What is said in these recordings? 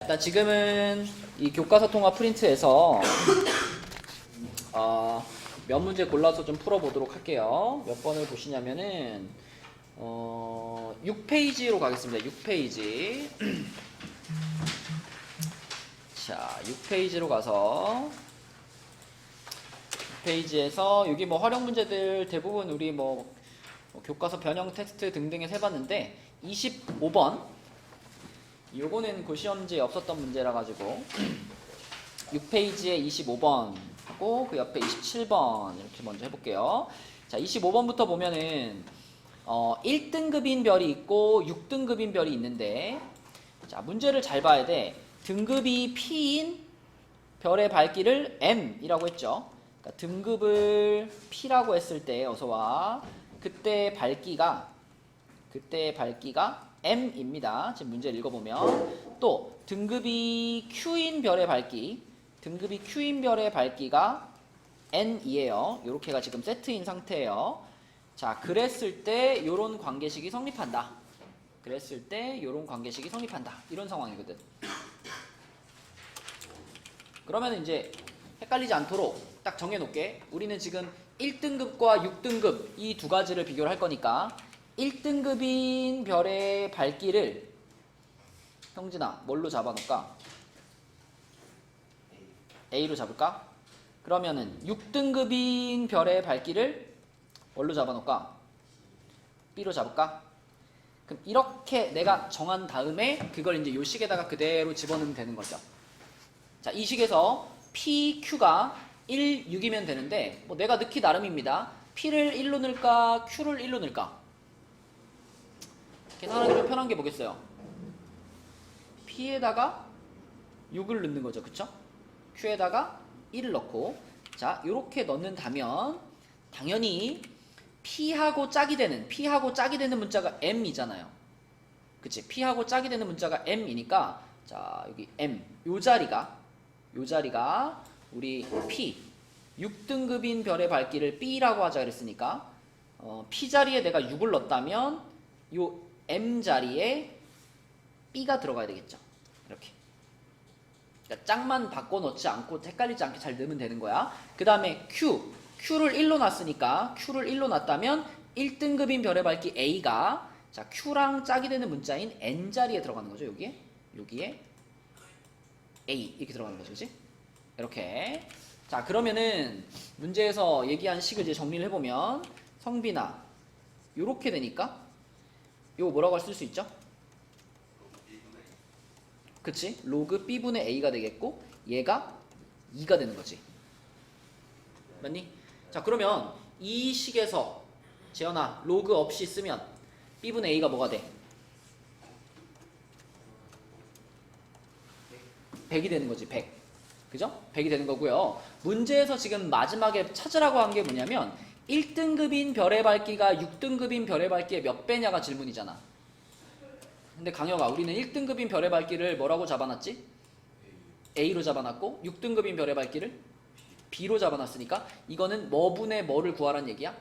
일단 지금은 이 교과서 통합 프린트에서 몇 문제 골라서 좀 풀어보도록 할게요. 몇 번을 보시냐면은 6페이지로 가겠습니다. 6페이지. 자, 6페이지로 가서 6페이지에서 여기 뭐 활용 문제들 대부분 우리 뭐 교과서 변형 텍스트 등등에서 해봤는데 25번 요거는 고시험지에 없었던 문제라 가지고 6페이지에 25번 하고 그 옆에 27번 이렇게 먼저 해볼게요. 자, 25번부터 보면은 1등급인 별이 있고 6등급인 별이 있는데, 자, 문제를 잘 봐야 돼. 등급이 P인 별의 밝기를 M이라고 했죠. 그러니까 등급을 P라고 했을 때 어서와 그때 밝기가 M입니다. 지금 문제를 읽어보면 또 등급이 Q인 별의 밝기가 N이에요. 요렇게가 지금 세트인 상태예요. 자, 그랬을 때 요런 관계식이 성립한다. 이런 상황이거든. 그러면 이제 헷갈리지 않도록 딱 정해놓게. 우리는 지금 1등급과 6등급 이 두 가지를 비교를 할 거니까 1등급인 별의 밝기를 형진아 뭘로 잡아놓을까? A로 잡을까? 그러면은 6등급인 별의 밝기를 뭘로 잡아놓을까? B로 잡을까? 그럼 이렇게 내가 정한 다음에 그걸 이제 요 식에다가 그대로 집어넣으면 되는 거죠. 자, 이 식에서 P, Q가 1, 6이면 되는데 뭐 내가 넣기 나름입니다. P를 1로 넣을까? Q를 1로 넣을까? 계산하기 좀 편한 게 뭐겠어요? P에다가 6을 넣는 거죠. 그쵸? Q에다가 1을 넣고, 자, 요렇게 넣는다면 당연히 P하고 짝이 되는 문자가 M이잖아요. 그치? P하고 짝이 되는 문자가 M이니까, 자, 여기 M 요 자리가 우리 P 6등급인 별의 밝기를 B라고 하자 그랬으니까 P 자리에 내가 6을 넣었다면 요 M 자리에 B가 들어가야 되겠죠. 이렇게. 그러니까 짝만 바꿔놓지 않고 헷갈리지 않게 잘 넣으면 되는 거야. 그 다음에 Q를 1로 놨으니까 Q를 1로 놨다면 1등급인 별의 밝기 A가, 자, Q랑 짝이 되는 문자인 N 자리에 들어가는 거죠. 여기에 A 이렇게 들어가는 거죠. 그치? 이렇게. 자, 그러면은 문제에서 얘기한 식을 이제 정리를 해보면 성빈아 요렇게 되니까 요거 뭐라고 쓸 수 있죠? 그치? 로그 B분의 A가 되겠고 얘가 2가 되는 거지. 맞니? 자, 그러면 이 식에서 재현아 로그 없이 쓰면 B분의 A가 뭐가 돼? 100이 되는 거지. 100. 그죠? 100이 되는 거고요. 문제에서 지금 마지막에 찾으라고 한 게 뭐냐면 1등급인 별의 밝기가 6등급인 별의 밝기의 몇 배냐가 질문이잖아. 근데 강혁아, 우리는 1등급인 별의 밝기를 뭐라고 잡아놨지? A로 잡아놨고 6등급인 별의 밝기를 B로 잡아놨으니까 이거는 뭐분의 뭐를 구하란 얘기야?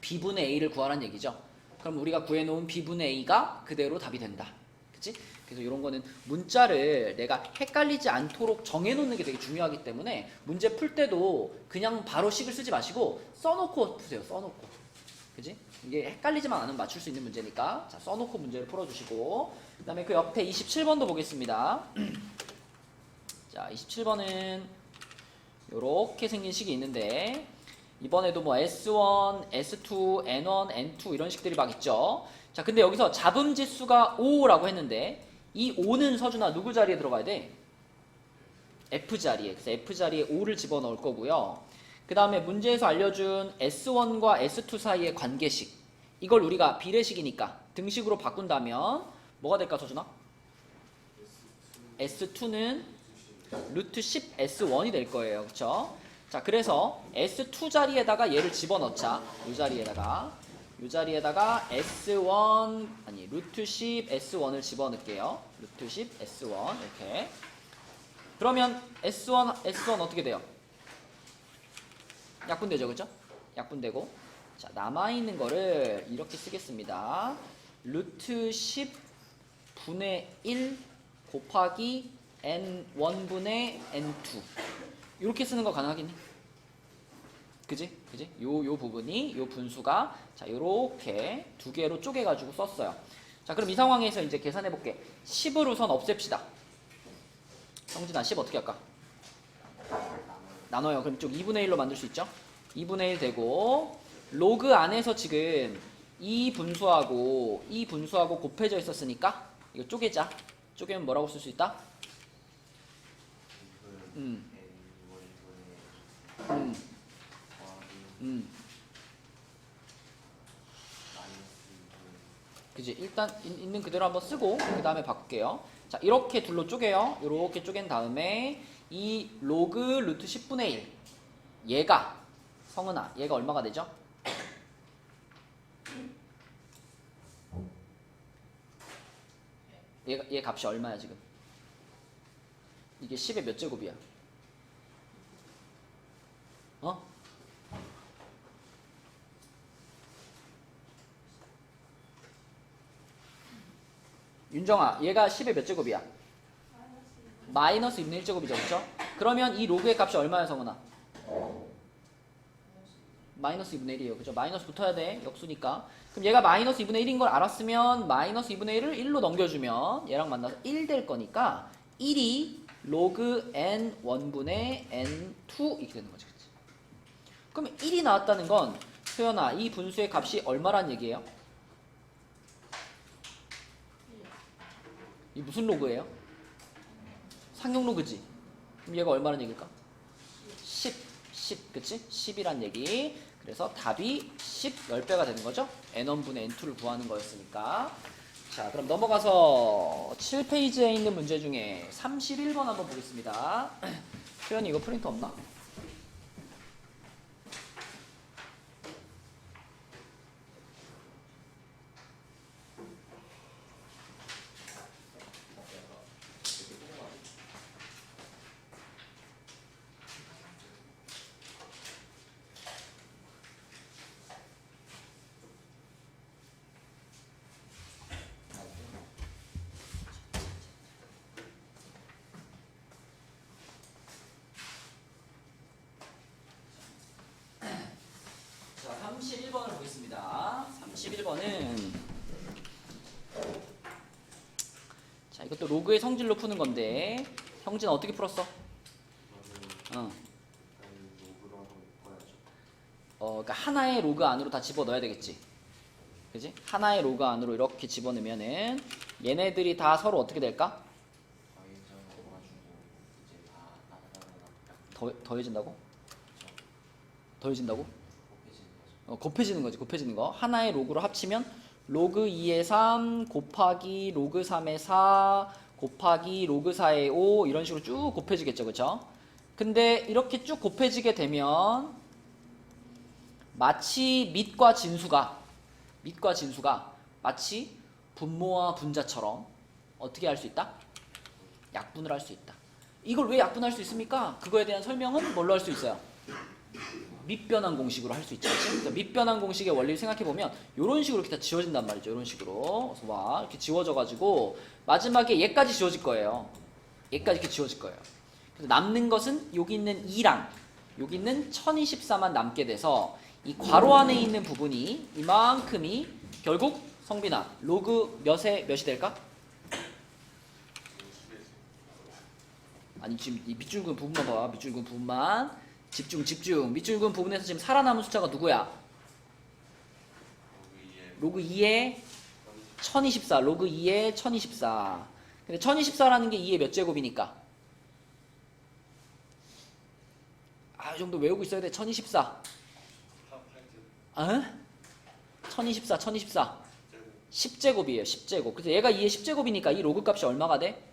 B분의 A를 구하란 얘기죠. 그럼 우리가 구해놓은 B분의 A가 그대로 답이 된다. 그치? 그래서 이런 거는 문자를 내가 헷갈리지 않도록 정해놓는 게 되게 중요하기 때문에 문제 풀 때도 그냥 바로 식을 쓰지 마시고 써놓고 푸세요. 써놓고. 그치? 이게 헷갈리지만 않으면 맞출 수 있는 문제니까. 자, 써놓고 문제를 풀어주시고, 그 다음에 그 옆에 27번도 보겠습니다. 자, 27번은 요렇게 생긴 식이 있는데 이번에도 뭐 S1, S2, N1, N2 이런 식들이 막 있죠. 자, 근데 여기서 잡음지수가 5라고 했는데 이 5는 서준아 누구 자리에 들어가야 돼? F 자리에. 그래서 F 자리에 5를 집어넣을 거고요. 그 다음에 문제에서 알려준 S1과 S2 사이의 관계식, 이걸 우리가 비례식이니까 등식으로 바꾼다면 뭐가 될까 서준아? S2는 루트 10 S1이 될 거예요. 그쵸? 자, 그래서 S2 자리에다가 얘를 집어넣자. 이 자리에다가 S1 아니 루트 10 S1을 집어넣을게요. 루트 10 S1 이렇게. 그러면 S1 어떻게 돼요? 약분되죠. 그죠? 약분되고, 자, 남아있는 거를 이렇게 쓰겠습니다. 루트 10 분의 1 곱하기 n1분의 n2 이렇게 쓰는 거 가능하겠니? 그지? 요 부분이 요 분수가 자 요렇게 두 개로 쪼개가지고 썼어요. 자 그럼 이 상황에서 이제 계산해 볼게. 10을 우선 없앱시다. 성진아 10 어떻게 할까? 나눠요. 그럼 쪽 2분의 1로 만들 수 있죠? 2분의 1 되고 로그 안에서 지금 이 분수하고 곱해져 있었으니까 이거 쪼개자. 쪼개면 뭐라고 쓸 수 있다? 그지? 일단 있는 그대로 한번 쓰고 그 다음에 바꿀게요. 자 이렇게 둘로 쪼개요. 이렇게 쪼갠 다음에 이 로그 루트 10분의 1 얘가 성은아 얘가 얼마가 되죠? 얘 값이 얼마야 지금? 이게 10의 몇 제곱이야? 어? 윤정아 얘가 10의 몇 제곱이야? 마이너스 2분의 1제곱이죠. 그렇죠? 그러면 이 로그의 값이 얼마야 성은아? 마이너스 2분의 1이에요. 그죠? 마이너스 붙어야 돼. 역수니까. 그럼 얘가 마이너스 2분의 1인 걸 알았으면 마이너스 2분의 1을 1로 넘겨주면 얘랑 만나서 1 될 거니까 1이 로그 n 1분의 n2 이렇게 되는 거지. 그치? 그럼 1이 나왔다는 건 소연아 이 분수의 값이 얼마란 얘기예요? 이 무슨 로그예요? 상용 로그지? 그럼 얘가 얼마란 얘기일까? 10 그치? 10이란 얘기. 그래서 답이 10배가 되는 거죠? n1분의 n2를 구하는 거였으니까. 자 그럼 넘어가서 7페이지에 있는 문제 중에 31번 한번 보겠습니다. 표현이 이거 프린트 없나? 자 31번을 보겠습니다. 31번은 자 이것도 로그의 성질로 푸는 건데 형진아 어떻게 풀었어? 그러니까 하나의 로그 안으로 다 집어넣어야 되겠지. 그지? 하나의 로그 안으로 이렇게 집어넣으면은 얘네들이 다 서로 어떻게 될까? 더해진다고? 더해진다고? 곱해지는 거지. 곱해지는 거. 하나의 로그로 합치면 로그 2의 3 곱하기 로그 3의 4 곱하기 로그 4의 5 이런 식으로 쭉 곱해지겠죠. 그쵸? 근데 이렇게 쭉 곱해지게 되면 마치 밑과 진수가 마치 분모와 분자처럼 어떻게 할 수 있다? 약분을 할 수 있다. 이걸 왜 약분할 수 있습니까? 그거에 대한 설명은 뭘로 할 수 있어요? 밑변환 공식으로 할 수 있죠. 그래서 밑변환 공식의 원리를 생각해보면 이런 식으로 이렇게 다 지워진단 말이죠. 이런 식으로. 그래서 와 이렇게 지워져가지고 마지막에 얘까지 지워질 거예요. 얘까지 이렇게 지워질 거예요. 그래서 남는 것은 여기 있는 2랑 여기 있는 1024만 남게 돼서 이 괄호 안에 있는 부분이 이만큼이 결국 성빈아 로그 몇이 될까? 아니 지금 이 밑줄 그은 부분만 봐봐. 밑줄 그은 부분만 집중. 밑줄 그은 부분에서 지금 살아남은 숫자가 누구야? 로그 2의 1024. 로그 2의 1024. 근데 1024라는 게 2의 몇 제곱이니까? 이 정도 외우고 있어야 돼. 1024. 어? 1024. 10제곱이에요. 10제곱. 그래서 얘가 2의 10제곱이니까 이 로그 값이 얼마가 돼?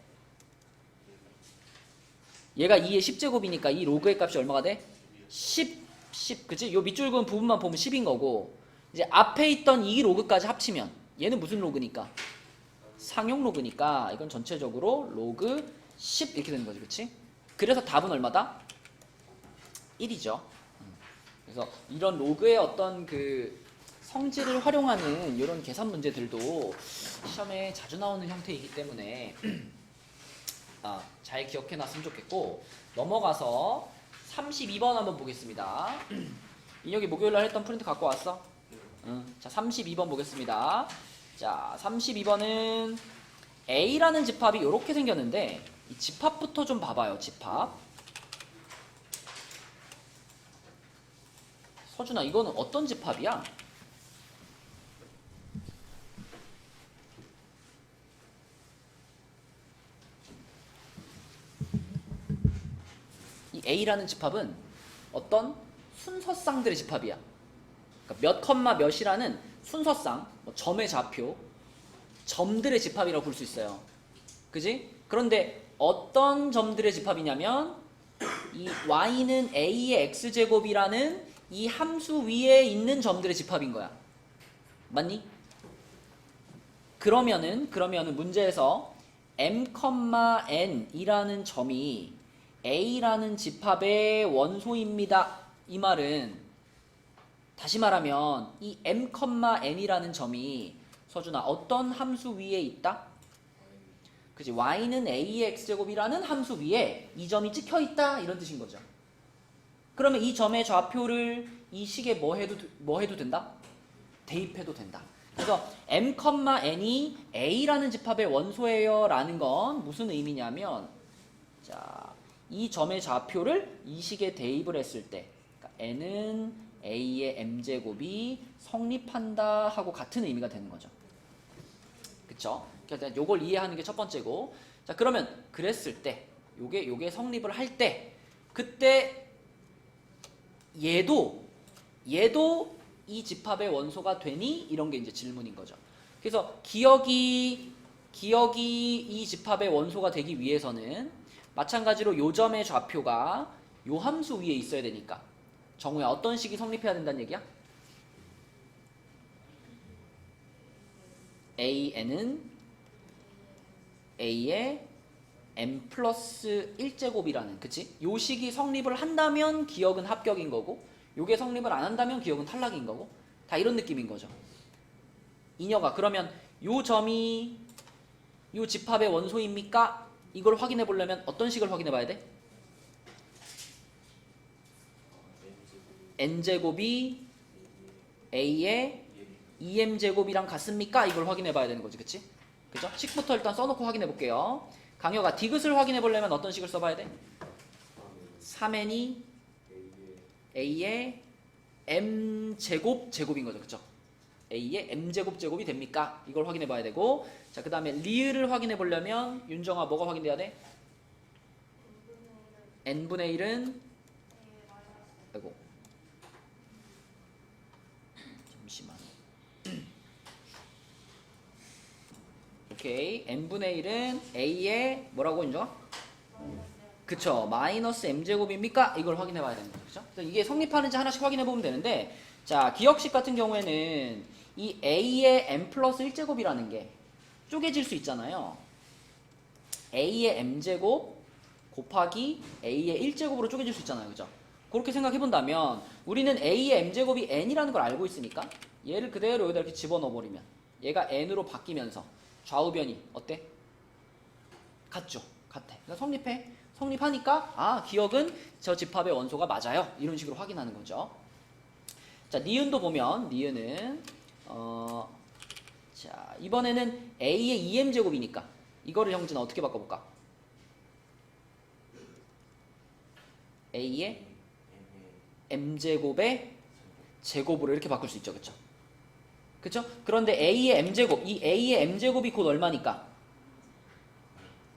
얘가 2의 10제곱이니까 이 로그의 값이 얼마가 돼? 10. 그치? 요 밑줄 그은 부분만 보면 10인 거고 이제 앞에 있던 이 로그까지 합치면 얘는 무슨 로그니까? 상용 로그니까 이건 전체적으로 로그 10 이렇게 되는 거지. 그치? 그래서 답은 얼마다? 1이죠. 그래서 이런 로그의 어떤 그 성질을 활용하는 이런 계산 문제들도 시험에 자주 나오는 형태이기 때문에 잘 기억해놨으면 좋겠고 넘어가서 32번 한번 보겠습니다. 인혁이 목요일날 했던 프린트 갖고 왔어? 응. 자 32번 보겠습니다. 자 32번은 A라는 집합이 이렇게 생겼는데 이 집합부터 좀 봐봐요. 집합. 서준아 이거는 어떤 집합이야? 이 A라는 집합은 어떤 순서쌍들의 집합이야. 그러니까 몇 컴마 몇이라는 순서쌍, 뭐 점의 좌표, 점들의 집합이라고 볼 수 있어요. 그지? 그런데 어떤 점들의 집합이냐면 이 y는 a의 x제곱이라는 이 함수 위에 있는 점들의 집합인 거야. 맞니? 그러면은 문제에서 m,n이라는 점이 a라는 집합의 원소입니다. 이 말은 다시 말하면 이 m,n이라는 점이 서준아 어떤 함수 위에 있다? 그지? y는 a의 x제곱이라는 함수 위에 이 점이 찍혀 있다 이런 뜻인 거죠. 그러면 이 점의 좌표를 이 식에 뭐 해도 된다? 대입해도 된다. 그래서 m,n이 a라는 집합의 원소예요 라는 건 무슨 의미냐면 자, 이 점의 좌표를 이 식에 대입을 했을 때 그러니까 n은 a의 m제곱이 성립한다 하고 같은 의미가 되는 거죠. 그쵸? 그러니까 요걸 이해하는 게 첫 번째고 자 그러면 그랬을 때 요게 성립을 할 때 그때 얘도 이 집합의 원소가 되니? 이런 게 이제 질문인 거죠. 그래서 기억이 이 집합의 원소가 되기 위해서는 마찬가지로 요 점의 좌표가 요 함수 위에 있어야 되니까 정우야 어떤 식이 성립해야 된다는 얘기야? AN은 A의 M 플러스 1제곱이라는 그치? 요 식이 성립을 한다면 기억은 합격인 거고 요게 성립을 안 한다면 기억은 탈락인 거고 다 이런 느낌인 거죠. 인혁아 그러면 요 점이 요 집합의 원소입니까? 이걸 확인해 보려면 어떤 식을 확인해 봐야 돼? n제곱이 a의 2m제곱이랑 같습니까? 이걸 확인해 봐야 되는 거지 그치? 그죠? 식부터 일단 써놓고 확인해 볼게요. 강혁아 디귿을 확인해 보려면 어떤 식을 써봐야 돼? 3n이 a의 m제곱 제곱인 거죠 그쵸? a의 m제곱 제곱이 됩니까? 이걸 확인해 봐야 되고 자 그 다음에 리을을 확인해 보려면 윤정아 뭐가 확인돼야 돼? n분의 1은 아이고 잠시만 오케이 n분의 1은 a의 뭐라고 윤정아? 그쵸 마이너스 m제곱입니까? 이걸 확인해 봐야 되는 거죠. 그래서 이게 성립하는지 하나씩 확인해 보면 되는데 자 기억식 같은 경우에는 이 a의 m 플러스 1제곱이라는 게 쪼개질 수 있잖아요. a의 m제곱 곱하기 a의 1제곱으로 쪼개질 수 있잖아요. 그죠? 그렇게 생각해 본다면 우리는 a의 m제곱이 n이라는 걸 알고 있으니까 얘를 그대로 여기다 이렇게 집어넣어 버리면 얘가 n으로 바뀌면서 좌우변이 어때? 같죠? 같아. 그러니까 성립하니까 아 기억은 저 집합의 원소가 맞아요. 이런 식으로 확인하는 거죠. 자 니은도 보면 니은은 자 이번에는 a의 2m제곱이니까 이거를 형진아 어떻게 바꿔볼까? a의 m제곱의 제곱으로 이렇게 바꿀 수 있죠. 그쵸? 그쵸? 그런데 a의 m제곱 이 a의 m제곱이 곧 얼마니까?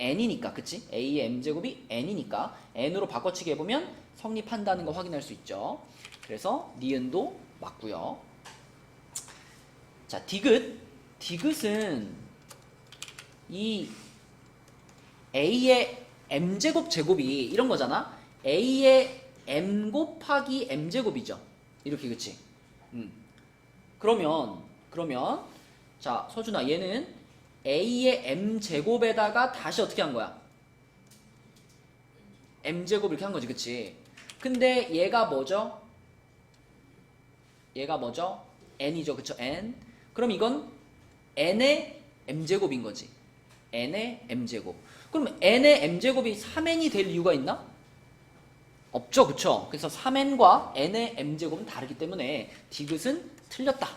n이니까 그치? a의 m제곱이 n이니까 n으로 바꿔치기 해보면 성립한다는 거 확인할 수 있죠. 그래서 니은도 맞고요. 자 디귿은 이 a의 m제곱 제곱이 이런 거잖아. a의 m 곱하기 m제곱이죠. 이렇게 그치? 그러면 자 서준아 얘는 a의 m제곱에다가 다시 어떻게 한 거야? m제곱 이렇게 한 거지 그치? 근데 얘가 뭐죠? n이죠 그쵸? n 그럼 이건 n의 m제곱인 거지 n의 m제곱 그럼 n의 m제곱이 3n이 될 이유가 있나? 없죠, 그쵸? 그래서 3n과 n의 m제곱은 다르기 때문에 디귿은 틀렸다.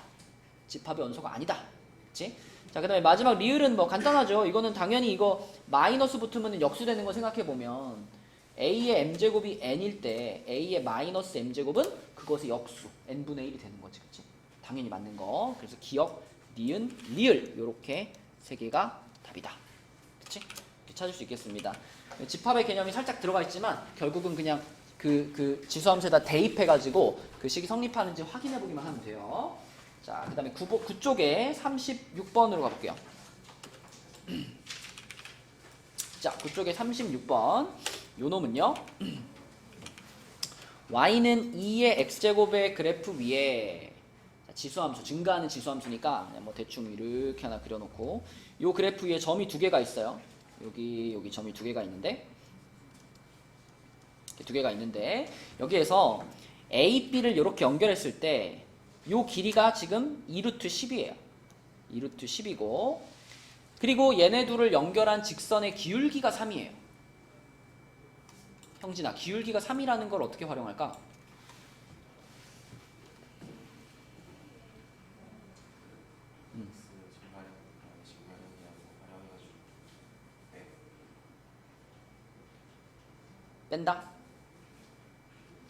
집합의 원소가 아니다. 그치? 자, 그 다음에 마지막 리을은 뭐 간단하죠. 이거는 당연히 이거 마이너스 붙으면 역수되는 거 생각해보면 a의 m제곱이 n일 때 a의 마이너스 m제곱은 그것의 역수 n분의 1이 되는 거지. 그치? 당연히 맞는 거. 그래서 기억, 니은, 리을 요렇게 세 개가 답이다. 그치? 이렇게 찾을 수 있겠습니다. 집합의 개념이 살짝 들어가 있지만 결국은 그냥 그 지수함수에다 대입해가지고 그 식이 성립하는지 확인해 보기만 하면 돼요. 자, 그 다음에 9쪽에 36번으로 가볼게요. 자, 9쪽에 36번. 요 놈은요. y는 2의 x제곱의 그래프 위에 지수함수, 증가하는 지수함수니까 그냥 뭐 대충 이렇게 하나 그려놓고 요 그래프 위에 점이 두 개가 있어요. 여기 점이 두 개가 있는데 여기에서 A, B를 이렇게 연결했을 때 요 길이가 지금 2루트 10이에요. 2루트 10이고 그리고 얘네 둘을 연결한 직선의 기울기가 3이에요. 형진아, 기울기가 3이라는 걸 어떻게 활용할까? 뺀다?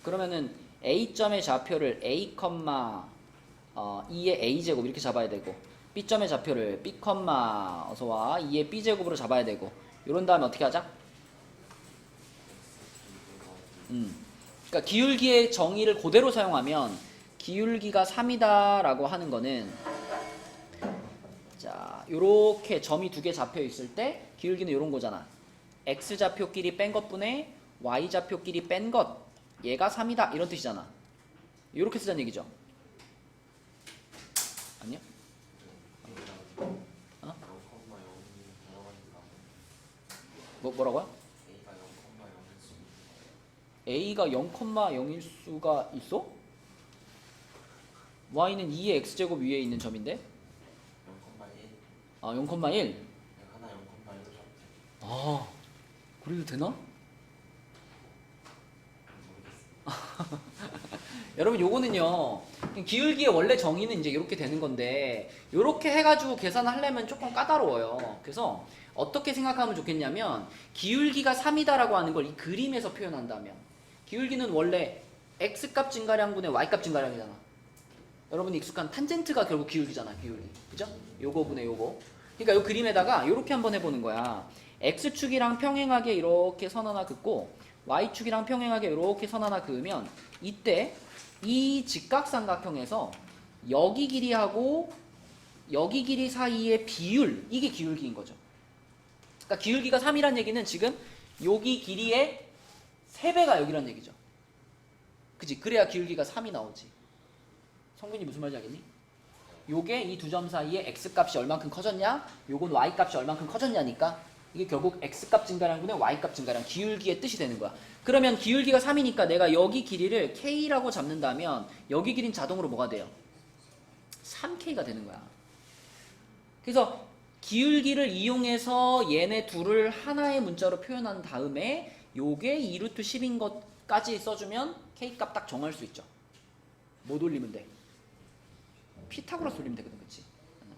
그러면은 A점의 좌표를 A, 2의 A제곱 이렇게 잡아야 되고 B점의 좌표를 B, 어서와 2의 B제곱으로 잡아야 되고 이런 다음에 어떻게 하자? 그러니까 기울기의 정의를 그대로 사용하면 기울기가 3이다 라고 하는 거는 자, 요렇게 점이 두 개 잡혀 있을 때 기울기는 요런 거잖아. X좌표끼리 뺀 것분의 Y좌표끼리 뺀 것 얘가 3이다 이런 뜻이잖아. 요렇게 쓰자는 얘기죠. 아니요? 어? 뭐라고요? A가 0,0일 수가 있어? Y는 2의 X제곱 위에 있는 점인데? 0,1. 아, 0,1? 하나 0,1로 잡대. 아, 그래도 되나? 여러분 요거는요 기울기의 원래 정의는 이제 이렇게 되는 건데 이렇게 해가지고 계산하려면 조금 까다로워요. 그래서 어떻게 생각하면 좋겠냐면 기울기가 3이다 라고 하는 걸 이 그림에서 표현한다면 기울기는 원래 x값 증가량분의 y값 증가량이잖아. 여러분이 익숙한 탄젠트가 결국 기울기잖아. 기울기, 그죠? 요거 분의 요거. 그러니까 요 그림에다가 요렇게 한번 해보는 거야. x축이랑 평행하게 이렇게 선 하나 긋고 y축이랑 평행하게 이렇게 선 하나 그으면 이때 이 직각삼각형에서 여기 길이하고 여기 길이 사이의 비율, 이게 기울기인 거죠. 그러니까 기울기가 3이란 얘기는 지금 여기 길이의 3배가 여기란 얘기죠. 그치? 그래야 기울기가 3이 나오지. 성균이 무슨 말인지 알겠니? 요게 이 두 점 사이에 x값이 얼만큼 커졌냐? 요건 y값이 얼만큼 커졌냐니까 이게 결국 x값 증가량분의 y값 증가량, 기울기의 뜻이 되는 거야. 그러면 기울기가 3이니까 내가 여기 길이를 k라고 잡는다면 여기 길이는 자동으로 뭐가 돼요? 3k가 되는 거야. 그래서 기울기를 이용해서 얘네 둘을 하나의 문자로 표현한 다음에 요게 2루트 10인 것까지 써주면 k값 딱 정할 수 있죠. 뭐 돌리면 돼? 피타고라스 돌리면 되거든, 그치?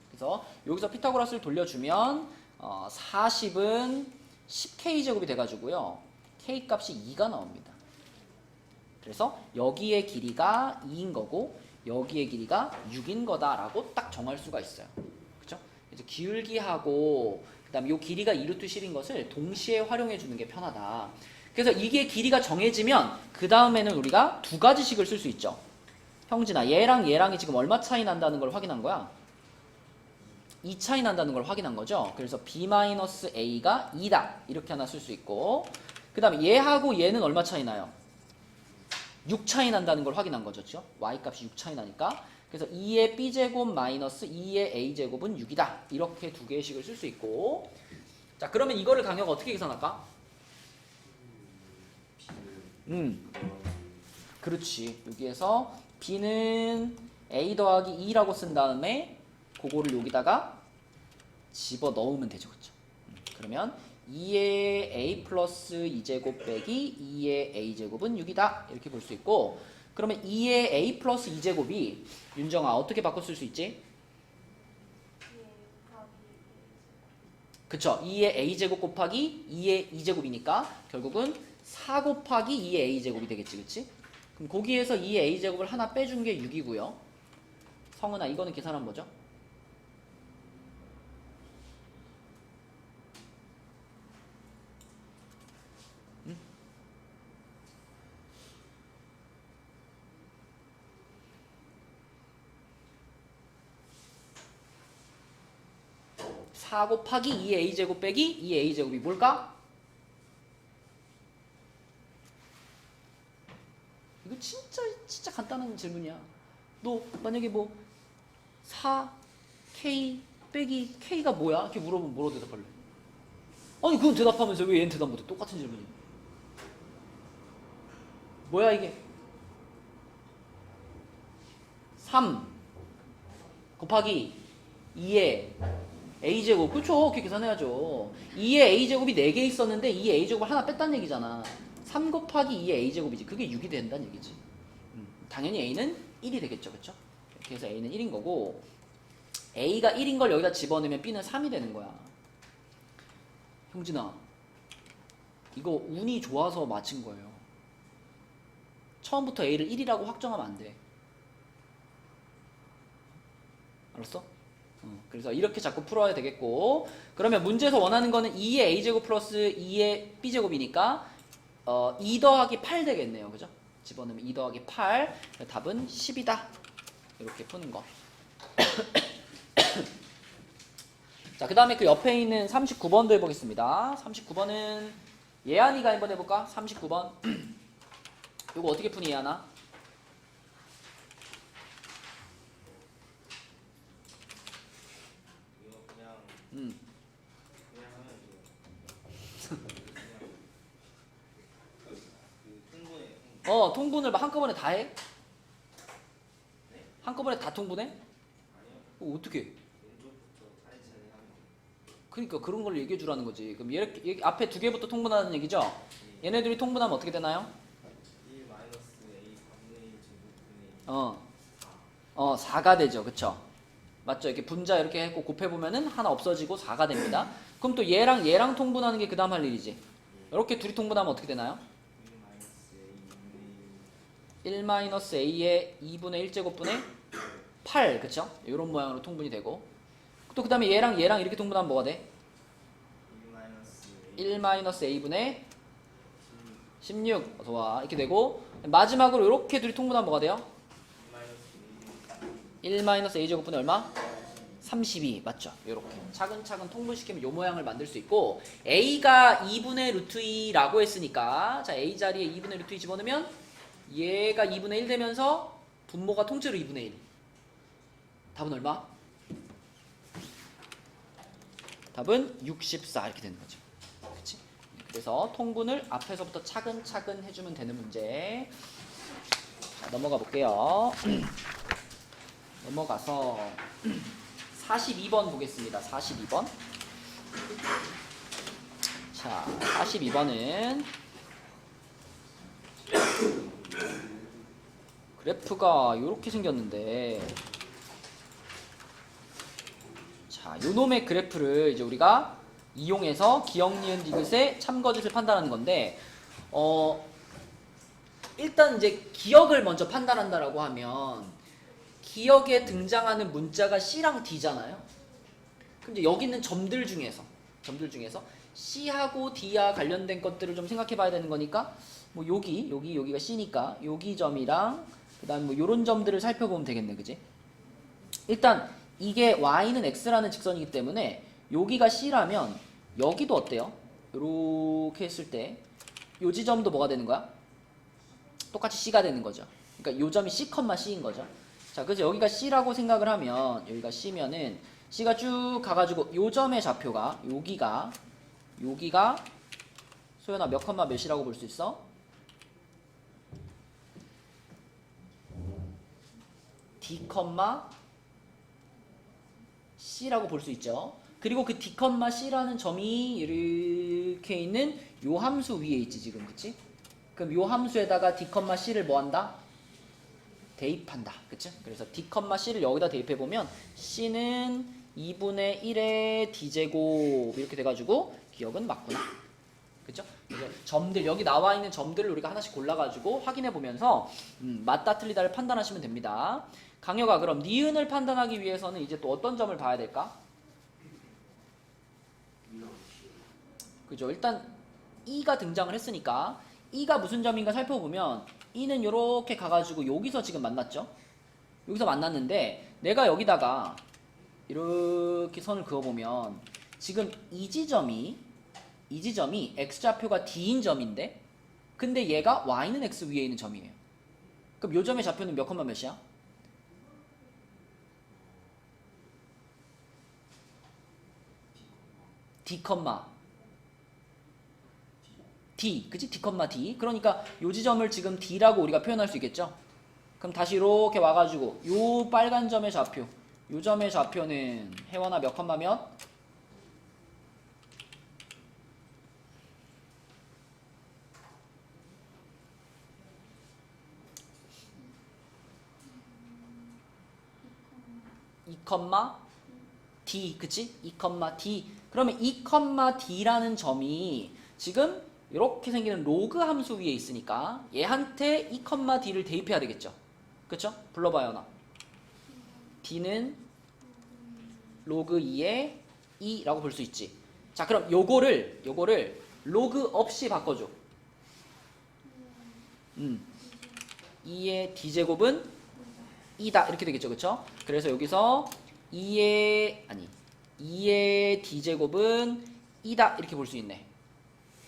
그래서 여기서 피타고라스를 돌려주면 40은 10k제곱이 돼가지고요. k값이 2가 나옵니다. 그래서 여기의 길이가 2인 거고 여기의 길이가 6인 거다라고 딱 정할 수가 있어요. 그쵸? 그래서 기울기하고 그 다음에 이 길이가 2루트 10인 것을 동시에 활용해 주는 게 편하다. 그래서 이게 길이가 정해지면 그 다음에는 우리가 두 가지 식을 쓸 수 있죠. 형진아, 얘랑 얘랑이 지금 얼마 차이 난다는 걸 확인한 거야? 2 차이 난다는 걸 확인한 거죠. 그래서 b-a가 2다 이렇게 하나 쓸 수 있고 그 다음에 얘하고 얘는 얼마 차이 나요? 6 차이 난다는 걸 확인한 거죠. 그렇죠? y값이 6 차이 나니까 그래서 2의 b제곱 마이너스 2의 a제곱은 6이다 이렇게 두 개의 식을 쓸 수 있고 자 그러면 이거를 강혁 어떻게 계산할까? 그렇지. 여기에서 b는 a 더하기 2라고 쓴 다음에 그거를 여기다가 집어 넣으면 되죠. 그렇죠? 그러면 2의 a 플러스 2제곱 빼기 2의 a제곱은 6이다. 이렇게 볼 수 있고, 그러면 2의 a 플러스 2제곱이 윤정아 어떻게 바꿔 쓸 수 있지? 그쵸? 2의 a제곱 곱하기 2의 2제곱이니까 결국은 4 곱하기 2의 a제곱이 되겠지, 그치? 그럼 거기에서 2의 a제곱을 하나 빼준 게 6이고요. 성은아, 이거는 계산한 뭐죠? 4 곱하기 2의 a제곱 빼기 2의 a제곱이 뭘까? 이거 진짜 간단한 질문이야. 너 만약에 뭐 4k 빼기 k가 뭐야? 이렇게 물어보면 뭐라고 대답할래? 아니 그건 대답하면서 왜 얘는 대답 못해? 똑같은 질문이야. 뭐야 이게? 3 곱하기 2의 a제곱. 그쵸? 그렇게 계산해야죠. 2의 a제곱이 4개 있었는데 2의 a제곱을 하나 뺐다는 얘기잖아. 3 곱하기 2의 a제곱이지. 그게 6이 된다는 얘기지. 당연히 a는 1이 되겠죠. 그쵸? 그래서 a는 1인 거고, a가 1인 걸 여기다 집어넣으면 b는 3이 되는 거야. 형진아, 이거 운이 좋아서 맞힌 거예요. 처음부터 a를 1이라고 확정하면 안 돼. 알았어? 그래서 이렇게 자꾸 풀어야 되겠고, 그러면 문제에서 원하는 거는 2의 a제곱 플러스 2의 b제곱이니까 2 더하기 8 되겠네요. 그죠? 집어넣으면 2 더하기 8. 답은 10이다. 이렇게 푸는 거. 자, 그 다음에 그 옆에 있는 39번도 해보겠습니다. 39번은 예안이가 한번 해볼까? 39번. 이거 어떻게 푸니, 예안아? 이거 그냥 음. 그냥 하면 돼요. 통분해. 통분을 막 한꺼번에 다 해? 네? 한꺼번에 다 통분해? 아니요. 어떻게? 왼쪽부터 차례차례 하면 돼요. 그러니까 그런 걸 얘기해 주라는 거지. 그럼 얘 앞에 두 개부터 통분하는 얘기죠? 얘네들이 통분하면 어떻게 되나요? 1 마이너스 a 3분의 1 제곱분의 4. 4가 되죠. 그쵸? 맞죠? 이렇게 분자 이렇게 했고 곱해보면은 하나 없어지고 4가 됩니다. 그럼 또 얘랑 통분하는 게 그 다음 할 일이지. 이렇게 둘이 통분하면 어떻게 되나요? 1 마이너스 a의 2분의 1제곱분의 8. 그쵸? 이런 모양으로 통분이 되고, 또 그 다음에 얘랑 이렇게 통분하면 뭐가 돼? 1 마이너스 a분의 16. 좋아. 이렇게 되고, 마지막으로 이렇게 둘이 통분하면 뭐가 돼요? 1 마이너스 a제곱분의 얼마? 32. 맞죠? 이렇게 차근차근 통분시키면 이 모양을 만들 수 있고, a가 2분의 루트 2라고 했으니까, 자, a 자리에 2분의 루트 2 집어넣으면 얘가 2분의 1 되면서 분모가 통째로 2분의 1. 답은 얼마? 답은 64. 이렇게 되는 거죠. 그치? 그래서 통분을 앞에서부터 차근차근 해주면 되는 문제. 자, 넘어가 볼게요. 넘어가서 42번 보겠습니다. 42번. 자, 42번은 그래프가 이렇게 생겼는데, 자, 요놈의 그래프를 이제 우리가 이용해서 기억, 니은, 디귿의 참거짓을 판단하는 건데, 일단 이제 기억을 먼저 판단한다라고 하면 기억에 등장하는 문자가 C랑 D잖아요. 그럼 이제 여기 있는 점들 중에서 C하고 D와 관련된 것들을 좀 생각해 봐야 되는 거니까, 뭐 여기가 C니까 여기 점이랑 그다음 뭐 요런 점들을 살펴보면 되겠네. 그지? 일단 이게 Y는 X라는 직선이기 때문에 여기가 C라면 여기도 어때요? 요렇게 했을 때 요 지점도 뭐가 되는 거야? 똑같이 C가 되는 거죠. 그러니까 요 점이 C, C인 거죠. 자, 그래서 여기가 C라고 생각을 하면, 여기가 C면은 C가 쭉 가가지고 요 점의 좌표가 여기가 소연아 몇 컴마 몇이라고 볼 수 있어? D, C라고 볼 수 있죠. 그리고 그 d, c라는 점이 이렇게 있는 요 함수 위에 있지 지금, 그치? 그럼 요 함수에다가 d, c를 뭐 한다? 대입한다, 그치? 그래서 d, c를 여기다 대입해보면 c는 2분의 1의 d제곱 이렇게 돼가지고 기억은 맞구나, 그쵸? 그래서 점들, 여기 나와 있는 점들을 우리가 하나씩 골라가지고 확인해보면서 맞다 틀리다를 판단하시면 됩니다. 강혁아, 그럼 니은을 판단하기 위해서는 이제 또 어떤 점을 봐야 될까? 그죠? 일단 E가 등장을 했으니까 E가 무슨 점인가 살펴보면 E는 이렇게 가가지고 여기서 지금 만났죠? 여기서 만났는데 내가 여기다가 이렇게 선을 그어보면 지금 이 지점이 X좌표가 D인 점인데 근데 얘가 Y는 X 위에 있는 점이에요. 그럼 요 점의 좌표는 몇 컴마 몇이야? D, D, 그치? D, D. 그러니까 요 지점을 지금 D라고 우리가 표현할 수 있겠죠? 그럼 다시 이렇게 와가지고 요 빨간 점의 좌표, 요 점의 좌표는 혜원아 몇 컴마 몇? 이 컴마 D, 그치? 2, D. 그러면 2, D라는 점이 지금 이렇게 생기는 로그 함수 위에 있으니까 얘한테 2, D를 대입해야 되겠죠? 그쵸? 불러봐요, 나. D는 로그 2의 2라고 볼 수 있지. 자, 그럼 요거를 로그 없이 바꿔줘. 2의 D제곱은 2다. 이렇게 되겠죠, 그쵸? 그래서 여기서 2의 D제곱은 2다. 이렇게 볼 수 있네.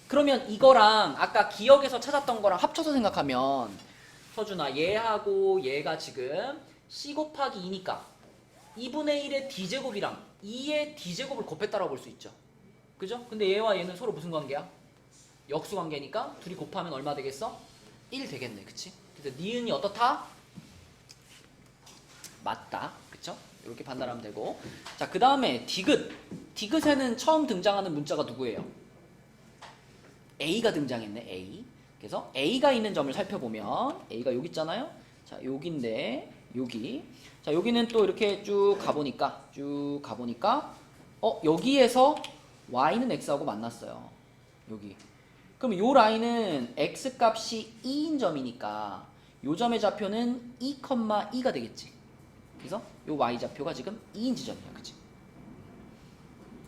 그러면 이거랑 아까 기억에서 찾았던 거랑 합쳐서 생각하면 서준아, 얘하고 얘가 지금 C 곱하기 2니까 2분의 1의 D제곱이랑 2의 D제곱을 곱했다라고 볼 수 있죠. 그죠? 근데 얘와 얘는 서로 무슨 관계야? 역수 관계니까 둘이 곱하면 얼마 되겠어? 1 되겠네. 그치? 그래서 니은이 어떻다? 맞다. 그쵸? 이렇게 판단하면 되고. 자, 그 다음에 디귿. 디귿에는 처음 등장하는 문자가 누구예요? A가 등장했네. A. 그래서 A가 있는 점을 살펴보면 A가 여기 있잖아요. 자, 여기인데 여기. 자, 여기는 또 이렇게 쭉 가보니까 여기에서 Y는 X하고 만났어요. 여기. 그럼 요 라인은 X 값이 2인 점이니까 요 점의 좌표는 2, 2가 되겠지. 그래서 요 Y 좌표가 지금 2인 지점이야. 그치?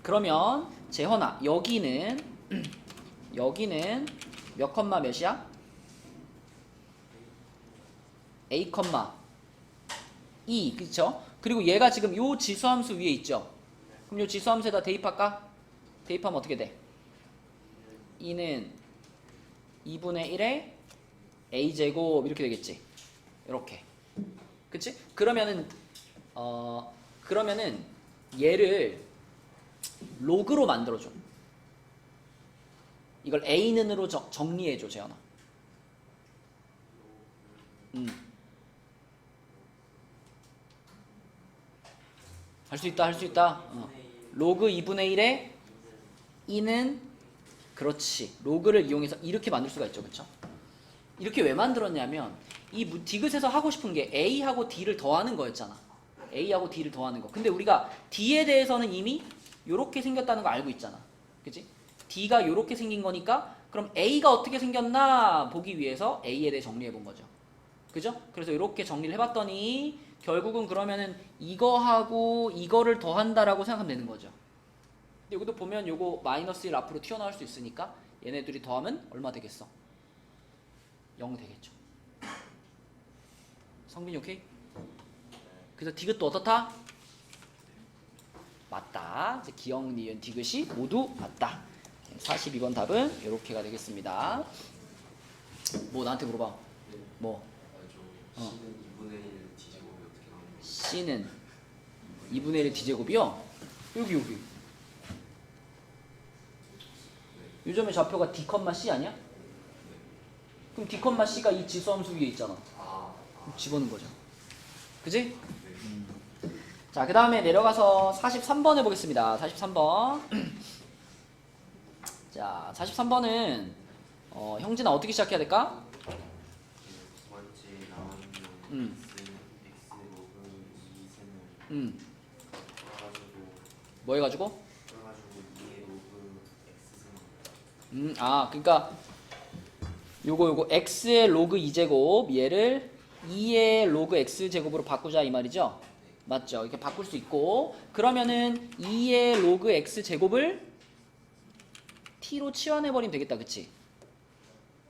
그러면 재헌아, 여기는 몇 컴마 몇이야? A, 2, 그쵸? 그리고 얘가 지금 요 지수함수 위에 있죠? 그럼 요 지수함수에다 대입할까? 대입하면 어떻게 돼? 2는 2분의 1의 A제곱 이렇게 되겠지? 이렇게. 그치? 그러면은 얘를 로그로 만들어줘. 이걸 A는으로 정리해줘, 재현아. 할 수 있다. 로그 2분의 1에 2는 그렇지. 로그를 이용해서 이렇게 만들 수가 있죠, 그쵸? 이렇게 왜 만들었냐면 이 디귿에서 하고 싶은 게 A하고 D를 더하는 거였잖아. A하고 D를 더하는 거. 근데 우리가 D에 대해서는 이미 요렇게 생겼다는 거 알고 있잖아. 그치? D가 요렇게 생긴 거니까 그럼 A가 어떻게 생겼나 보기 위해서 A에 대해 정리해 본 거죠. 그죠? 그래서 이렇게 정리를 해봤더니 결국은 그러면은 이거하고 이거를 더한다라고 생각하면 되는 거죠. 근데 여기도 보면 요거 마이너스 1 앞으로 튀어나올 수 있으니까 얘네들이 더하면 얼마 되겠어? 0 되겠죠. 성빈이 오케이? 그래서 디귿도 어떻다? 맞다. 이제 기억, 니은, 디귿이 모두 맞다. 42번 답은 이렇게가 되겠습니다. 뭐 나한테 물어봐. 뭐? C는 2분의 1 D제곱이 어떻게 나오는 거예요? C는 2분의 1 D제곱이요? 여기. 요 점의 좌표가 D, C 아니야? 그럼 D, C가 이 지수함수 위에 있잖아. 그럼 집어넣은 거죠. 그지? 자, 그 다음에 내려가서 43번 해보겠습니다. 43번. 자, 43번은 형진아 어떻게 시작해야 될까? 두 번째 나오는 x 로그 2승을 풀어가지고 뭐 해가지고? 2의 로그 x승 그러니까 요거 x의 로그 2제곱 얘를 2의 로그 x제곱으로 바꾸자 이 말이죠? 맞죠? 이렇게 바꿀 수 있고 그러면은 2의 로그 x제곱을 t로 치환해버리면 되겠다 그치?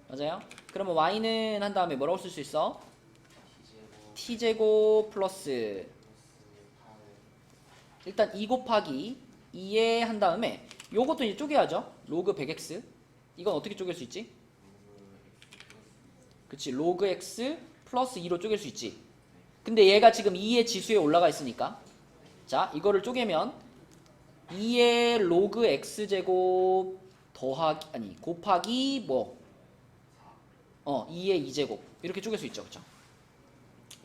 맞아요? 그러면 y는 한 다음에 뭐라고 쓸 수 있어? t제곱 플러스 일단 2 곱하기 2에 한 다음에 요것도 이제 쪼개야죠. 로그 100x 이건 어떻게 쪼갤 수 있지? 그치 로그 x 플러스 2로 쪼갤 수 있지. 근데 얘가 지금 2의 지수에 올라가 있으니까 자 이거를 쪼개면 2의 로그 x제곱 더하기 아니 곱하기 뭐 2의 2제곱 이렇게 쪼갤 수 있죠. 그쵸?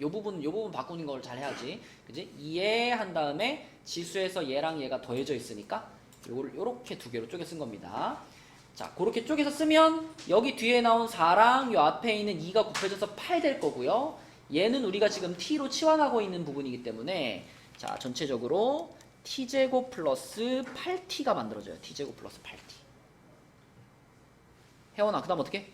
요 부분 바꾸는 걸 잘 해야지. 그지? 2에 한 다음에 지수에서 얘랑 얘가 더해져 있으니까 요거를 요렇게 두 개로 쪼개 쓴 겁니다. 자, 그렇게 쪼개서 쓰면 여기 뒤에 나온 4랑 요 앞에 있는 2가 곱해져서 8 될 거고요. 얘는 우리가 지금 t로 치환하고 있는 부분이기 때문에 자, 전체적으로 t제곱 플러스 8t가 만들어져요. t제곱 플러스 8t. 혜원아, 그 다음 어떻게?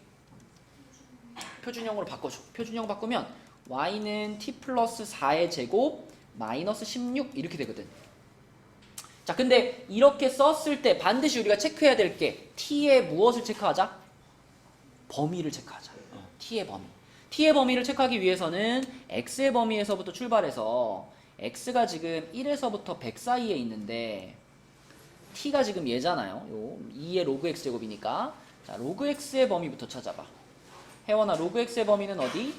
표준형으로 바꿔줘. 표준형 바꾸면 y는 t 플러스 4의 제곱 마이너스 16 이렇게 되거든. 자, 근데 이렇게 썼을 때 반드시 우리가 체크해야 될 게 t의 무엇을 체크하자? 범위를 체크하자. t의 범위. t의 범위를 체크하기 위해서는 x의 범위에서부터 출발해서 x가 지금 1에서부터 100 사이에 있는데 t가 지금 얘잖아요. 요 2의 로그 x제곱이니까 자, 로그 x의 범위부터 찾아봐. 혜원아, 로그 x의 범위는 어디?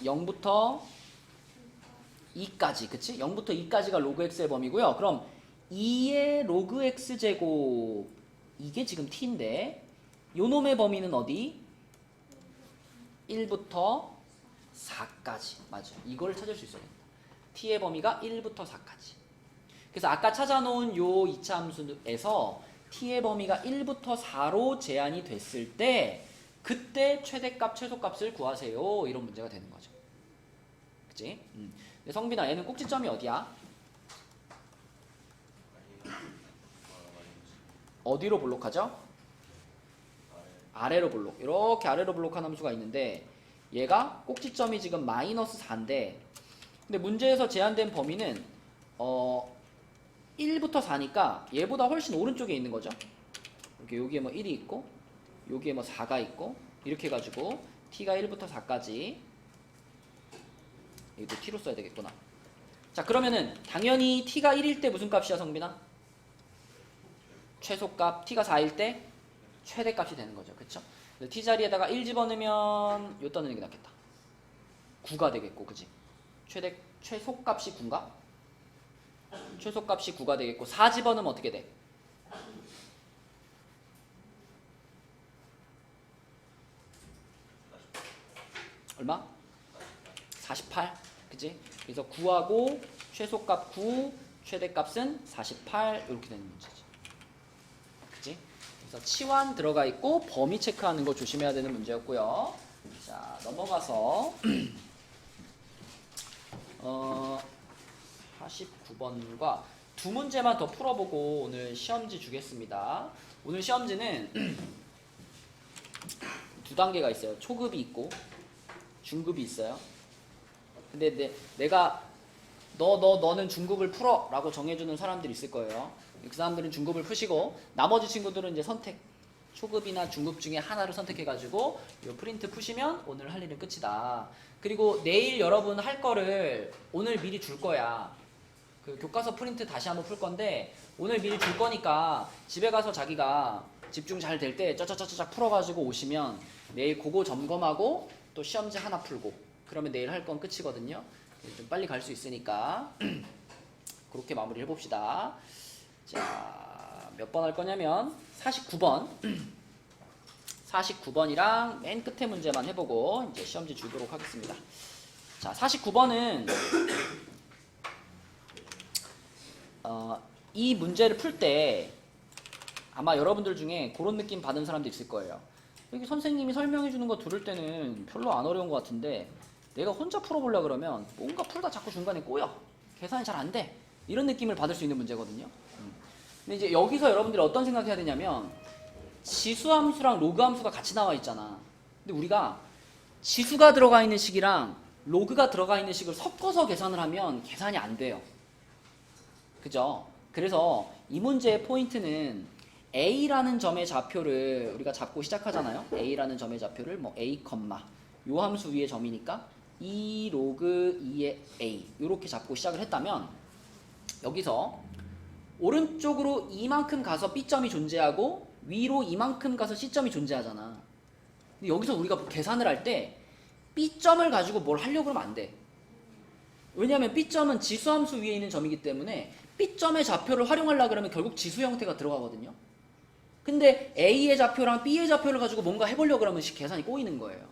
0부터 2까지, 그치? 0부터 2까지가 로그 x의 범위고요. 그럼 2의 로그 x제곱 이게 지금 t인데 요 놈의 범위는 어디? 1부터 4까지. 맞아. 이걸 찾을 수 있어야 됩니다. t의 범위가 1부터 4까지. 그래서 아까 찾아놓은 요 이차함수에서 t의 범위가 1부터 4로 제한이 됐을 때 그때 최대값, 최소값을 구하세요. 이런 문제가 되는 거죠. 그치? 근데 성빈아, 얘는 꼭지점이 어디야? 어디로 볼록하죠? 아래로 볼록. 이렇게 아래로 볼록한 함수가 있는데 얘가 꼭지점이 지금 마이너스 4인데 근데 문제에서 제한된 범위는 1부터 4니까 얘보다 훨씬 오른쪽에 있는 거죠. 여기에 뭐 1이 있고 여기에 뭐 4가 있고 이렇게 해가지고 t가 1부터 4까지 여기도 t로 써야 되겠구나. 자, 그러면은 당연히 t가 1일 때 무슨 값이야 성빈아? 최소값. t가 4일 때 최대값이 되는 거죠. 그쵸? t 자리에다가 1 집어넣으면 요 떠는 게 낫겠다. 9가 되겠고 그치? 최소값이 9인가? 최소값이 9가 되겠고 4 집어넣으면 어떻게 돼? 얼마? 48. 그치? 그래서 9하고 최소값 9, 최대값은 48 이렇게 되는 문제지. 그치? 그래서 치환 들어가 있고 범위 체크하는 거 조심해야 되는 문제였고요. 자, 넘어가서 49번과 두 문제만 더 풀어보고 오늘 시험지 주겠습니다. 오늘 시험지는 두 단계가 있어요. 초급이 있고 중급이 있어요. 근데 내가 너는 중급을 풀어 라고 정해주는 사람들이 있을 거예요. 그 사람들은 중급을 푸시고 나머지 친구들은 이제 선택 초급이나 중급 중에 하나를 선택해가지고 이 프린트 푸시면 오늘 할 일은 끝이다. 그리고 내일 여러분 할 거를 오늘 미리 줄 거야. 그 교과서 프린트 다시 한번 풀 건데 오늘 미리 줄 거니까 집에 가서 자기가 집중 잘 될 때 짜짜짜짜 풀어가지고 오시면 내일 그거 점검하고 또 시험지 하나 풀고 그러면 내일 할 건 끝이거든요. 좀 빨리 갈 수 있으니까 그렇게 마무리 해봅시다. 자, 몇 번 할 거냐면 49번 49번이랑 맨 끝에 문제만 해보고 이제 시험지 주도록 하겠습니다. 자, 49번은 이 문제를 풀 때 아마 여러분들 중에 그런 느낌 받은 사람도 있을 거예요. 여기 선생님이 설명해 주는 거 들을 때는 별로 안 어려운 것 같은데 내가 혼자 풀어보려고 그러면 뭔가 풀다 자꾸 중간에 꼬여. 계산이 잘 안 돼. 이런 느낌을 받을 수 있는 문제거든요. 근데 이제 여기서 여러분들이 어떤 생각해야 되냐면 지수함수랑 로그함수가 같이 나와 있잖아. 근데 우리가 지수가 들어가 있는 식이랑 로그가 들어가 있는 식을 섞어서 계산을 하면 계산이 안 돼요. 그죠? 그래서 이 문제의 포인트는 A라는 점의 좌표를 우리가 잡고 시작하잖아요. A라는 점의 좌표를 뭐 A, 요 함수 위의 점이니까 2 로그 2의 A 이렇게 잡고 시작을 했다면 여기서 오른쪽으로 이만큼 가서 B점이 존재하고 위로 이만큼 가서 C점이 존재하잖아. 근데 여기서 우리가 계산을 할 때 B점을 가지고 뭘 하려고 그러면 안 돼. 왜냐하면 B점은 지수함수 위에 있는 점이기 때문에 B점의 좌표를 활용하려고 그러면 결국 지수 형태가 들어가거든요. 근데 A의 좌표랑 B의 좌표를 가지고 뭔가 해보려고 그러면 계산이 꼬이는 거예요.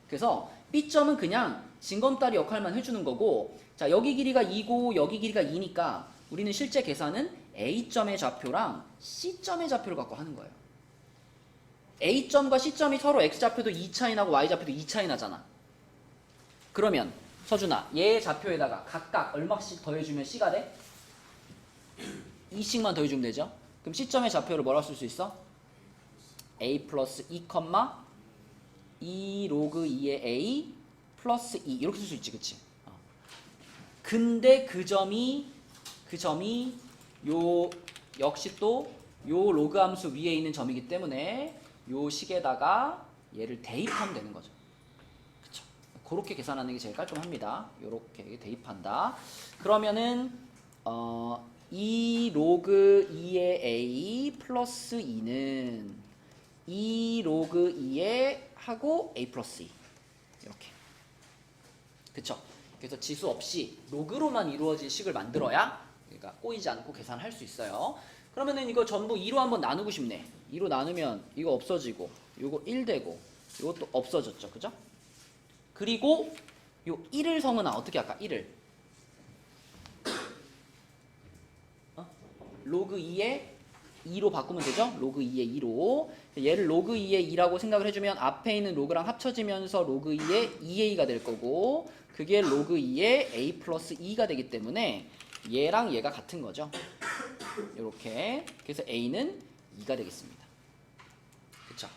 그래서 B점은 그냥 징검다리 역할만 해주는 거고, 자, 여기 길이가 2고 여기 길이가 2니까 우리는 실제 계산은 A점의 좌표랑 C점의 좌표를 갖고 하는 거예요. A점과 C점이 서로 X좌표도 2 차이 나고 Y좌표도 2 차이 나잖아. 그러면 서준아, 얘의 좌표에다가 각각 얼마씩 더해주면 C가 돼? 2씩만 더해주면 되죠? 그럼 C점의 좌표를 뭐라고 쓸 수 있어? A 플러스 2, 2 로그 2의 A 플러스 2 이렇게 쓸 수 있지, 그치? 근데 그 점이 요 역시 또 요 로그 함수 위에 있는 점이기 때문에 요 식에다가 얘를 대입하면 되는 거죠. 그쵸? 그렇게 계산하는 게 제일 깔끔합니다. 요렇게 대입한다. 그러면은 2 로그 2의 A 플러스 2는 2 로그 2의 하고 A 플러스 2 이렇게. 그쵸? 그래서 지수 없이 로그로만 이루어진 식을 만들어야 그러니까 꼬이지 않고 계산할 수 있어요. 그러면은 이거 전부 2로 한번 나누고 싶네. 2로 나누면 이거 없어지고 요거 1 되고 요것도 없어졌죠. 그죠? 그리고 요 1을 성은아 어떻게 할까? 1을 로그 2의 2로 바꾸면 되죠? 로그 2의 2로. 얘를 로그 2의 2라고 생각을 해주면 앞에 있는 로그랑 합쳐지면서 로그 2의 2a가 될 거고 그게 로그 2의 a 플러스 2가 되기 때문에 얘랑 얘가 같은 거죠. 이렇게. 그래서 a는 2가 되겠습니다. 그쵸?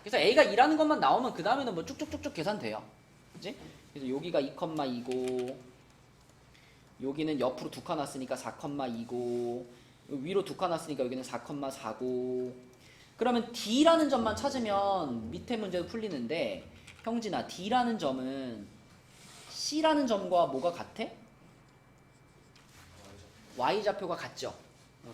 그래서 a가 2라는 것만 나오면 그 다음에는 뭐 쭉쭉쭉쭉 계산돼요. 그치? 그래서 여기가 2,2고 여기는 옆으로 2칸 왔으니까 4,2고 위로 2칸 왔으니까 여기는 4,4고 그러면 D라는 점만 찾으면 밑에 문제도 풀리는데 형진아 D라는 점은 C라는 점과 뭐가 같아? Y좌표가 같죠?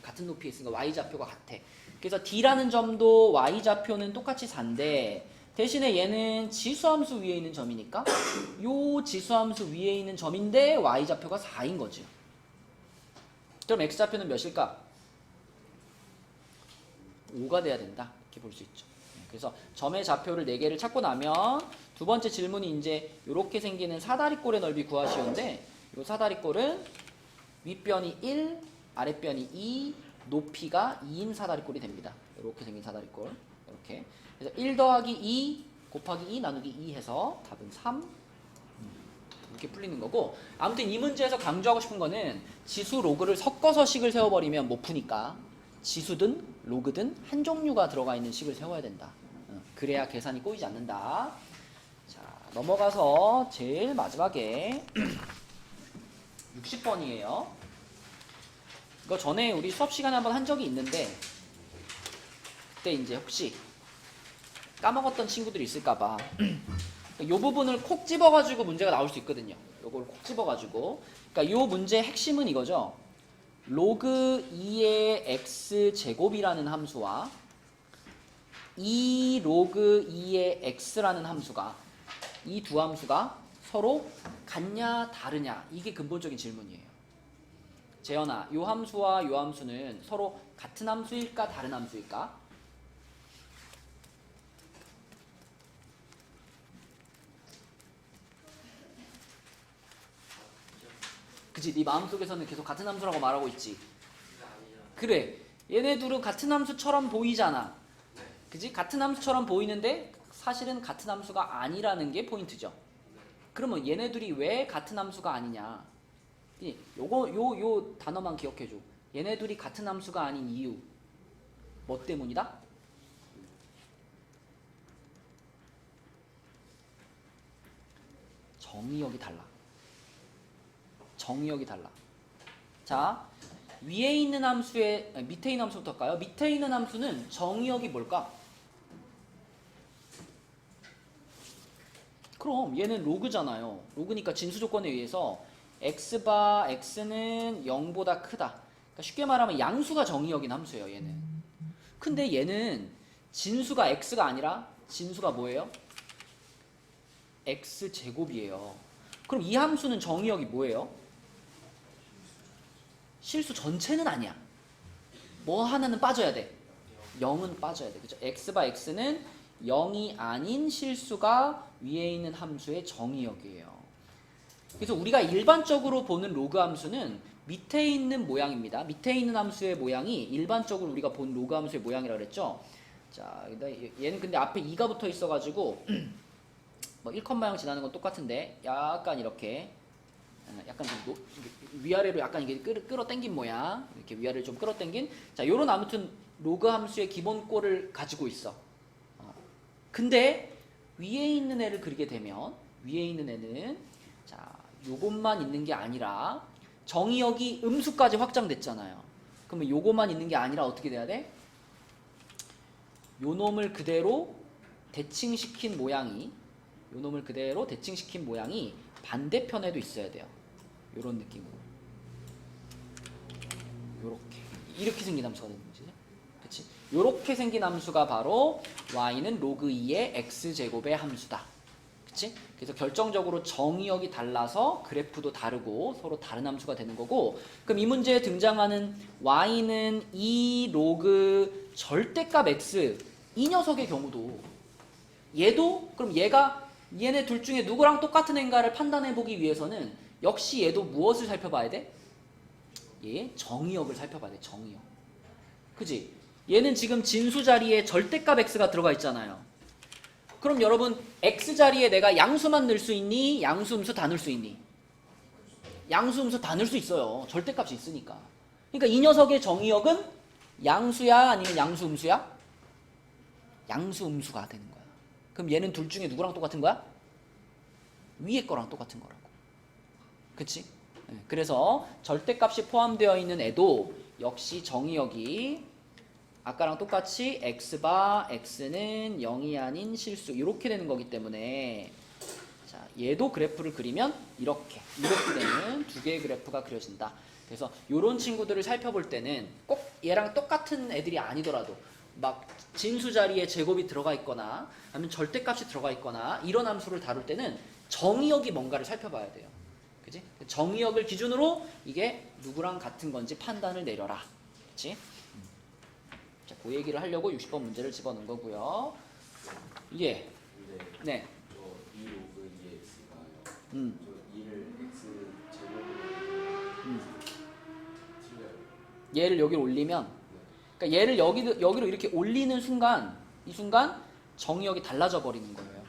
같은 높이에 있으니까 Y좌표가 같아. 그래서 D라는 점도 Y좌표는 똑같이 4인데 대신에 얘는 지수함수 위에 있는 점이니까 요 지수함수 위에 있는 점인데 Y좌표가 4인 거죠. 그럼 X좌표는 몇일까? 5가 돼야 된다. 이렇게 볼 수 있죠. 그래서 점의 좌표를 4개를 찾고 나면 두 번째 질문이 이제 이렇게 생기는 사다리꼴의 넓이 구하시오인데 이 사다리꼴은 윗변이 1, 아랫변이 2, 높이가 2인 사다리꼴이 됩니다. 이렇게 생긴 사다리꼴. 이렇게. 그래서 1 더하기 2 곱하기 2 나누기 2 해서 답은 3. 이렇게 풀리는 거고 아무튼 이 문제에서 강조하고 싶은 거는 지수 로그를 섞어서 식을 세워버리면 못 푸니까 지수든 로그든 한 종류가 들어가 있는 식을 세워야 된다. 그래야 계산이 꼬이지 않는다. 자, 넘어가서 제일 마지막에 60번이에요. 이거 전에 우리 수업 시간에 한번 한 적이 있는데 그때 이제 혹시 까먹었던 친구들이 있을까봐 이 부분을 콕 집어가지고 문제가 나올 수 있거든요. 요걸 콕 집어가지고 그러니까 요 문제의 핵심은 이거죠. 로그 2의 x 제곱이라는 함수와 2 로그 2의 x라는 함수가 이 두 함수가 서로 같냐 다르냐 이게 근본적인 질문이에요. 재현아, 요 함수와 요 함수는 서로 같은 함수일까 다른 함수일까? 그지? 네 마음속에서는 계속 같은 함수라고 말하고 있지. X가 아니라. 그래. 얘네 둘은 같은 함수처럼 보이잖아. 네. 그지? 같은 함수처럼 보이는데 사실은 같은 함수가 아니라는 게 포인트죠. 네. 그러면 얘네 둘이 왜 같은 함수가 아니냐? 요 단어만 기억해 줘. 얘네 둘이 같은 함수가 아닌 이유. 뭐 때문이다? 정의역이 달라. 정의역이 달라. 자, 위에 있는 함수의 밑에 있는 함수부터 할까요? 밑에 있는 함수는 정의역이 뭘까? 그럼 얘는 로그잖아요. 로그니까 진수 조건에 의해서 x바 x는 0보다 크다. 그러니까 쉽게 말하면 양수가 정의역인 함수예요. 얘는. 근데 얘는 진수가 x가 아니라 진수가 뭐예요? x제곱이에요. 그럼 이 함수는 정의역이 뭐예요? 실수 전체는 아니야. 뭐 하나는 빠져야 돼. 0은 빠져야 돼. 그죠? x바 x는 0이 아닌 실수가 위에 있는 함수의 정의역이에요. 그래서 우리가 일반적으로 보는 로그 함수는 밑에 있는 모양입니다. 밑에 있는 함수의 모양이 일반적으로 우리가 본 로그 함수의 모양이라고 그랬죠. 자, 얘는 근데 앞에 2가 붙어 있어가지고 뭐 1컴마형 지나는 건 똑같은데 약간 이렇게 약간 좀 위아래로 약간 이게 끌어당긴 모양, 이렇게 위아래를 좀 끌어당긴. 자, 요런 아무튼 로그 함수의 기본 꼴을 가지고 있어. 근데 위에 있는 애를 그리게 되면 위에 있는 애는 자, 요것만 있는 게 아니라 정의역이 음수까지 확장됐잖아요. 그러면 요것만 있는 게 아니라 어떻게 돼야 돼? 요 놈을 그대로 대칭시킨 모양이 반대편에도 있어야 돼요. 요런 느낌으로. 이렇게 생긴 함수가 되는 거지. 그치? 요렇게 생긴 함수가 바로 y는 로그 2의 x제곱의 함수다. 그치? 그래서 결정적으로 정의역이 달라서 그래프도 다르고 서로 다른 함수가 되는 거고, 그럼 이 문제에 등장하는 y는 2 로그 절대값 x, 이 녀석의 경우도 얘도 그럼 얘네 둘 중에 누구랑 똑같은 애인가를 판단해 보기 위해서는 역시 얘도 무엇을 살펴봐야 돼? 얘 정의역을 살펴봐야 돼. 정의역. 그지? 얘는 지금 진수 자리에 절대값 x가 들어가 있잖아요. 그럼 여러분 x 자리에 내가 양수만 넣을 수 있니? 양수음수 다 넣을 수 있니? 양수음수 다 넣을 수 있어요. 절대값이 있으니까. 그러니까 이 녀석의 정의역은 양수야 아니면 양수음수야? 양수음수가 되는 거야. 그럼 얘는 둘 중에 누구랑 똑같은 거야? 위에 거랑 똑같은 거라고. 그치? 네, 그래서 절대값이 포함되어 있는 애도 역시 정의역이 아까랑 똑같이 x바 x는 0이 아닌 실수 이렇게 되는 거기 때문에 자, 얘도 그래프를 그리면 이렇게 되는 두 개의 그래프가 그려진다. 그래서 이런 친구들을 살펴볼 때는 꼭 얘랑 똑같은 애들이 아니더라도 막 진수 자리에 제곱이 들어가 있거나 아니면 절대값이 들어가 있거나 이런 함수를 다룰 때는 정의역이 뭔가를 살펴봐야 돼요. 그치? 정의역을 기준으로 이게 누구랑 같은 건지 판단을 내려라. 그치? 자, 그 얘기를 하려고 60번 문제를 집어넣은 거고요. 예. 네. 저 2 로그 2x가요. 저 2를 x 제곱으로 틀려요. 얘를 여기 올리면, 그러니까 얘를 여기로 이렇게 올리는 순간, 이 순간 정의역이 달라져 버리는 거예요.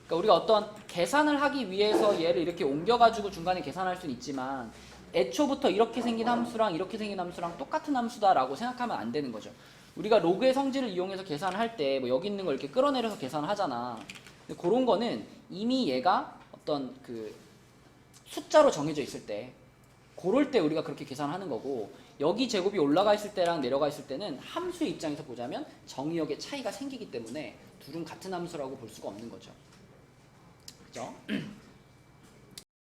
그러니까 우리가 어떤 계산을 하기 위해서 얘를 이렇게 옮겨가지고 중간에 계산할 수는 있지만 애초부터 이렇게 생긴 함수랑 이렇게 생긴 함수랑 똑같은 함수다라고 생각하면 안 되는 거죠. 우리가 로그의 성질을 이용해서 계산을 할 때 뭐 여기 있는 걸 이렇게 끌어내려서 계산을 하잖아. 근데 그런 거는 이미 얘가 어떤 그 숫자로 정해져 있을 때 그럴 때 우리가 그렇게 계산하는 거고, 여기 제곱이 올라가 있을 때랑 내려가 있을 때는 함수의 입장에서 보자면 정의역의 차이가 생기기 때문에 둘은 같은 함수라고 볼 수가 없는 거죠. 그죠?